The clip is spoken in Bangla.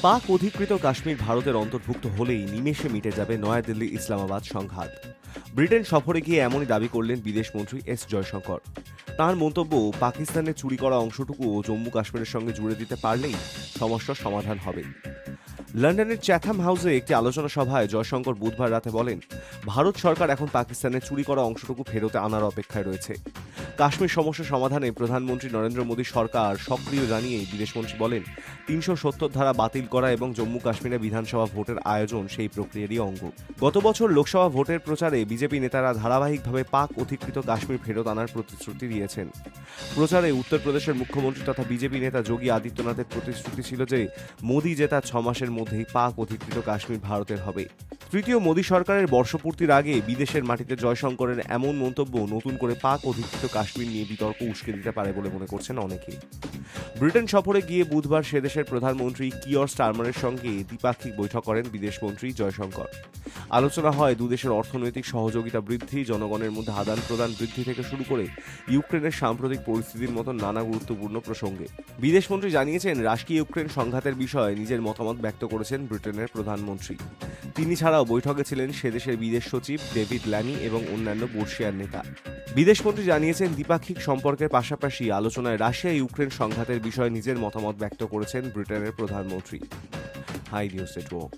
পাক অধিকৃত কাশ্মীর ভারতের অন্তর্ভুক্ত হলেই নিমেষে মিটে যাবে নয়াদিল্লি ইসলামাবাদ সংঘাত। ব্রিটেন সফরে গিয়ে এমনই দাবি করলেন বিদেশমন্ত্রী এস জয়শঙ্কর। তাঁর মন্তব্য, পাকিস্তানের চুরি করা অংশটুকু জম্মু কাশ্মীরের সঙ্গে জুড়ে দিতে পারলেই সমস্যার সমাধান হবে। লন্ডনের চ্যাথাম হাউসে একটি আলোচনা সভায় জয়শঙ্কর বুধবার রাতে বলেন, ভারত সরকার এখন পাকিস্তানের চুরি করা অংশটুকু ফেরতে আনার অপেক্ষায় রয়েছে। কাশ্মীর সমস্যা সমাধানে প্রধানমন্ত্রী নরেন্দ্র মোদী সরকার সক্রিয় জানিয়েই বিদেশমন্ত্রী বলেন, ৩৭০ ধারা বাতিল করা এবং জম্মু কাশ্মীরে বিধানসভা ভোটের আয়োজন সেই প্রক্রিয়ারই অঙ্গ। গত বছর লোকসভা ভোটের প্রচারে বিজেপি নেতারা ধারাবাহিকভাবে পাক অধিকৃত কাশ্মীর ফেরত আনার প্রতিশ্রুতি দিয়েছেন। প্রচারে উত্তরপ্রদেশের মুখ্যমন্ত্রী তথা বিজেপি নেতা যোগী আদিত্যনাথের প্রতিশ্রুতি ছিল যে মোদী জেতার ৬ মাসের মধ্যেই পাক অধিকৃত কাশ্মীর ভারতের হবে। তৃতীয় মোদী সরকারের বর্ষপূর্তির আগে বিদেশের মাটিতে জয়শঙ্করের এমন মন্তব্য নতুন করে পাক অধিকৃত কাশ্মীর নিয়ে বিতর্ক উস্কে দিতে পারে বলে মনে করছেন অনেকেই। ব্রিটেন সফরে গিয়ে বুধবার সে দেশের প্রধানমন্ত্রী কিয়র স্টারমারের সঙ্গে দ্বিপাক্ষিক বৈঠক করেন বিদেশমন্ত্রী জয়শঙ্কর। আলোচনা হয় দুদেশের অর্থনৈতিক সহযোগিতা বৃদ্ধি, জনগণের মধ্যে আদান প্রদান বৃদ্ধি থেকে শুরু করে ইউক্রেনের সাম্প্রতিক পরিস্থিতির মতো নানা গুরুত্বপূর্ণ প্রসঙ্গে। বিদেশমন্ত্রী জানিয়েছেন, রাশিয়া ইউক্রেন সংঘাতের বিষয়ে নিজের মতামত ব্যক্ত করেছেন ব্রিটেনের প্রধানমন্ত্রী। তিনি ছাড়াও বৈঠকে ছিলেন সে দেশের বিদেশ সচিব ডেভিড ল্যানি এবং অন্যান্য বর্ষিয়ার নেতা। বিদেশমন্ত্রী জানিয়েছেন, দ্বিপাক্ষিক সম্পর্কের পাশাপাশি আলোচনায় রাশিয়া ইউক্রেন সংঘাতের বিষয়ে নিজের মতামত ব্যক্ত করেছেন ব্রিটেনের প্রধানমন্ত্রী। Hi news network.